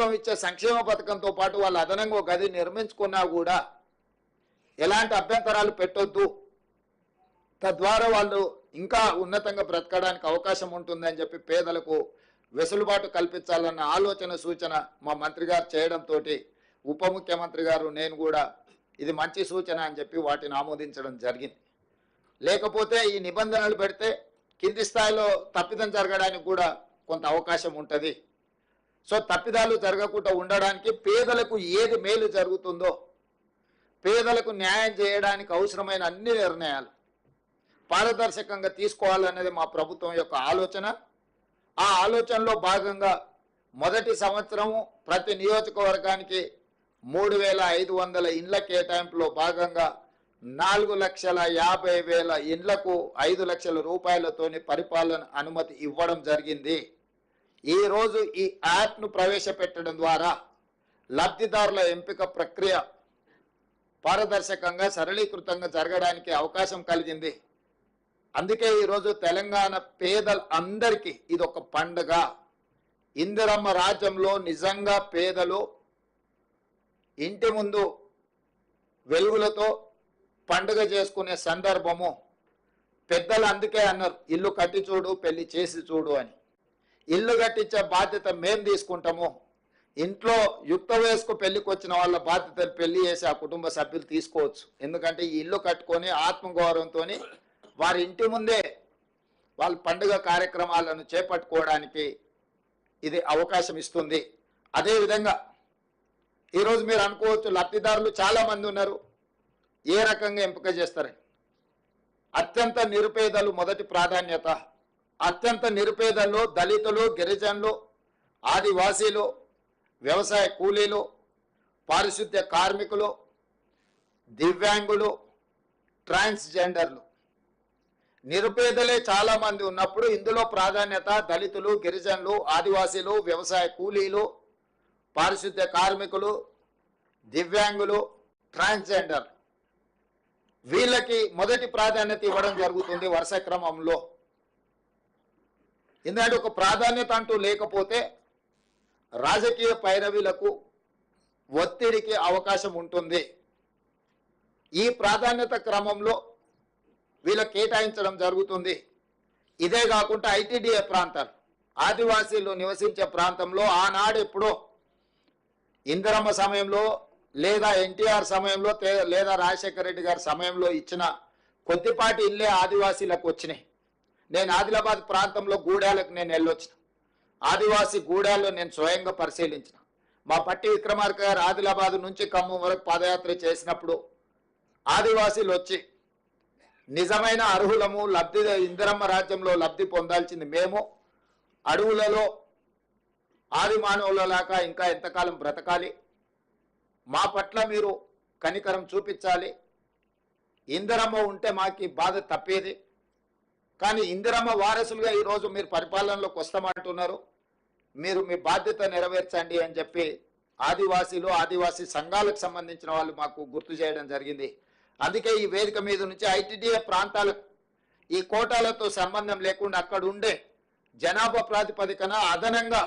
ప్రభుత్వం ఇచ్చే సంక్షేమ పథకంతో పాటు వాళ్ళు అదనంగా ఒక గది నిర్మించుకున్నా కూడా ఎలాంటి అభ్యంతరాలు పెట్టొద్దు, తద్వారా వాళ్ళు ఇంకా ఉన్నతంగా బ్రతకడానికి అవకాశం ఉంటుందని చెప్పి పేదలకు వెసులుబాటు కల్పించాలన్న ఆలోచన సూచన మా మంత్రి గారు చేయడంతో ఉప ముఖ్యమంత్రి గారు నేను కూడా ఇది మంచి సూచన అని చెప్పి వాటిని ఆమోదించడం జరిగింది. లేకపోతే ఈ నిబంధనలు పెడితే కింది స్థాయిలో తప్పిదం జరగడానికి కూడా కొంత అవకాశం ఉంటుంది. సో తప్పిదాలు జరగకుండా ఉండడానికి పేదలకు ఏది మేలు జరుగుతుందో, పేదలకు న్యాయం చేయడానికి అవసరమైన అన్ని నిర్ణయాలు పారదర్శకంగా తీసుకోవాలనేది మా ప్రభుత్వం యొక్క ఆలోచన. ఆ ఆలోచనలో భాగంగా మొదటి సంవత్సరము ప్రతి నియోజకవర్గానికి 3,500 ఇండ్ల కేటాయింపులో భాగంగా 4,50,000 ఇండ్లకు 5 లక్షల రూపాయలతోని పరిపాలన అనుమతి ఇవ్వడం జరిగింది. ఈరోజు ఈ యాప్ను ప్రవేశపెట్టడం ద్వారా లబ్ధిదారుల ఎంపిక ప్రక్రియ పారదర్శకంగా సరళీకృతంగా జరగడానికి అవకాశం కలిగింది. అందుకే ఈరోజు తెలంగాణ పేదలందరికీ ఇది ఒక పండుగ. ఇందిరమ్మ రాజ్యంలో నిజంగా పేదలు ఇంటి ముందు వెలుగులతో పండుగ చేసుకునే సందర్భము. పెద్దలు అందుకే అన్నారు, ఇల్లు కట్టి చూడు పెళ్లి చేసి చూడు అని. ఇల్లు కట్టించే బాధ్యత మేము తీసుకుంటాము. ఇంట్లో యుక్త వయస్కు పెళ్లికి వచ్చిన వాళ్ళ బాధ్యతలు పెళ్లి చేసి ఆ కుటుంబ సభ్యులు తీసుకోవచ్చు. ఎందుకంటే ఈ ఇల్లు కట్టుకొని ఆత్మగౌరవంతో వారి ఇంటి ముందే వాళ్ళ పండుగ కార్యక్రమాలను చేపట్టుకోవడానికి ఇది అవకాశం ఇస్తుంది. అదేవిధంగా ఈరోజు మీరు అనుకోవచ్చు, లబ్ధిదారులు చాలామంది ఉన్నారు, ఏ రకంగా ఎంపిక చేస్తారని. అత్యంత నిరుపేదలు మొదటి ప్రాధాన్యత. అత్యంత నిరుపేదల్లో దళితులు, గిరిజనులు, ఆదివాసీలు, వ్యవసాయ కూలీలు, పారిశుద్ధ్య కార్మికులు, దివ్యాంగులు, ట్రాన్స్జెండర్లు, నిరుపేదలే చాలా మంది ఉన్నప్పుడు ఇందులో ప్రాధాన్యత దళితులు, గిరిజనులు, ఆదివాసీలు, వ్యవసాయ కూలీలు, పారిశుద్ధ్య కార్మికులు, దివ్యాంగులు, ట్రాన్స్జెండర్, వీళ్ళకి మొదటి ప్రాధాన్యత ఇవ్వడం జరుగుతుంది వరుస క్రమంలో. ఎందుకంటే ఒక ప్రాధాన్యత అంటూ లేకపోతే రాజకీయ పైరవీలకు ఒత్తిడికి అవకాశం ఉంటుంది. ఈ ప్రాధాన్యత క్రమంలో వీళ్ళకి కేటాయించడం జరుగుతుంది. ఇదే కాకుండా ఐటీడీఏ ప్రాంతాలు, ఆదివాసీలు నివసించే ప్రాంతంలో ఆనాడు ఎప్పుడో ఇందిరమ్మ సమయంలో లేదా ఎన్టీఆర్ సమయంలో లేదా రాజశేఖర రెడ్డి గారి సమయంలో ఇచ్చిన కొద్దిపాటి ఇల్లే ఆదివాసీలకు వచ్చినాయి. నేను ఆదిలాబాద్ ప్రాంతంలో గూడాలకు నేను వెళ్ళొచ్చిన. ఆదివాసీ గూడాల్లో నేను స్వయంగా పరిశీలించిన. మా పట్టి విక్రమార్క గారు ఆదిలాబాద్ నుంచి ఖమ్మం వరకు పాదయాత్ర చేసినప్పుడు ఆదివాసీలు వచ్చి నిజమైన అర్హులము, లబ్ధి ఇందిరమ్మ రాజ్యంలో లబ్ధి పొందాల్సింది మేము, అడవులలో ఆది మానవులలాగా ఇంకా ఎంతకాలం బ్రతకాలి, మా పట్ల మీరు కనికరం చూపించాలి, ఇందిరమ్మ ఉంటే మాకు బాధ తప్పేది, కానీ ఇందిరమ్మ వారసులుగా ఈరోజు మీరు పరిపాలనలోకి వస్తామంటున్నారు, మీరు మీ బాధ్యత నెరవేర్చండి అని చెప్పి ఆదివాసీలు, ఆదివాసీ సంఘాలకు సంబంధించిన వాళ్ళు మాకు గుర్తు చేయడం జరిగింది. అందుకే ఈ వేదిక మీద నుంచి ఐటీడీఏ ప్రాంతాలకు ఈ కోటాలతో సంబంధం లేకుండా అక్కడ ఉండే జనాభా ప్రాతిపదికన అదనంగా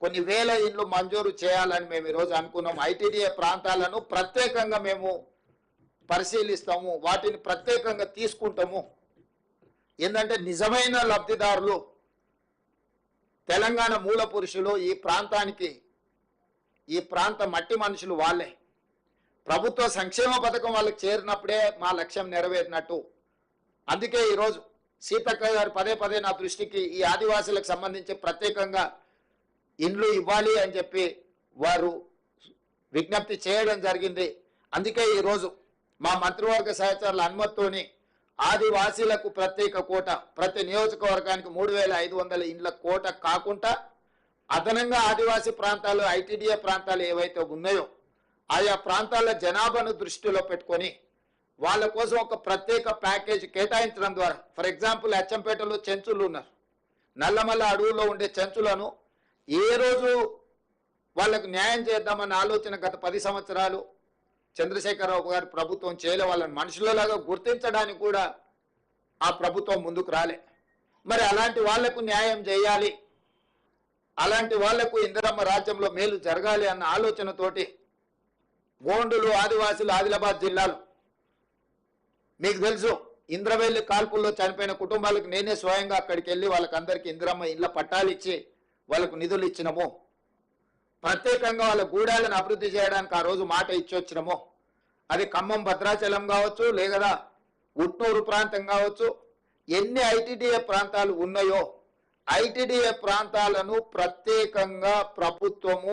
కొన్ని వేల ఇండ్లు మంజూరు చేయాలని మేము ఈరోజు అనుకున్నాం. ఐటీడీఏ ప్రాంతాలను ప్రత్యేకంగా మేము పరిశీలిస్తాము, వాటిని ప్రత్యేకంగా తీసుకుంటాము. ఏంటంటే నిజమైన లబ్ధిదారులు తెలంగాణ మూల పురుషులు, ఈ ప్రాంతానికి ఈ ప్రాంత మట్టి మనుషులు వాళ్ళే. ప్రభుత్వ సంక్షేమ పథకం వాళ్ళకి చేరినప్పుడే మా లక్ష్యం నెరవేరినట్టు. అందుకే ఈరోజు సీతక్క గారు పదే పదే నా దృష్టికి ఈ ఆదివాసులకు సంబంధించి ప్రత్యేకంగా ఇండ్లు ఇవ్వాలి అని చెప్పి వారు విజ్ఞప్తి చేయడం జరిగింది. అందుకే ఈరోజు మా మంత్రివర్గ సహచరుల అనుమతితోని ఆదివాసీలకు ప్రత్యేక కోట, ప్రతి నియోజకవర్గానికి 3,500 ఇండ్ల కోట కాకుండా అదనంగా ఆదివాసీ ప్రాంతాలు, ఐటీడీఏ ప్రాంతాలు ఏవైతే ఉన్నాయో ఆయా ప్రాంతాల జనాభాను దృష్టిలో పెట్టుకొని వాళ్ళ కోసం ఒక ప్రత్యేక ప్యాకేజ్ కేటాయించడం ద్వారా, ఫర్ ఎగ్జాంపుల్ అచ్చంపేటలో చెంచులు ఉన్నారు, నల్లమల్ల అడవుల్లో ఉండే చెంచులను ఏ రోజు వాళ్ళకు న్యాయం చేద్దామన్న ఆలోచన గత 10 సంవత్సరాలు చంద్రశేఖరరావు గారి ప్రభుత్వం చేయలే. వాళ్ళని మనుషులలాగా గుర్తించడానికి కూడా ఆ ప్రభుత్వం ముందుకు రాలే. మరి అలాంటి వాళ్లకు న్యాయం చేయాలి, అలాంటి వాళ్లకు ఇందిరమ్మ రాజ్యంలో మేలు జరగాలి అన్న ఆలోచనతోటి గోండులు ఆదివాసులు ఆదిలాబాద్ జిల్లాలు మీకు తెలుసు ఇంద్రవెల్లి కాల్పుల్లో చనిపోయిన కుటుంబాలకు నేనే స్వయంగా అక్కడికి వెళ్ళి వాళ్ళకందరికీ ఇందిరమ్మ ఇళ్ళ పట్టాలు ఇచ్చి వాళ్ళకు నిధులు ఇచ్చినము. ప్రత్యేకంగా వాళ్ళ గూడాలను అభివృద్ధి చేయడానికి ఆ రోజు మాట ఇచ్చొచ్చినము. అది ఖమ్మం భద్రాచలం కావచ్చు, లేదా ఉట్నూరు ప్రాంతం కావచ్చు, ఎన్ని ఐటీడీఏ ప్రాంతాలు ఉన్నాయో ఐటీడీఏ ప్రాంతాలను ప్రత్యేకంగా ప్రభుత్వము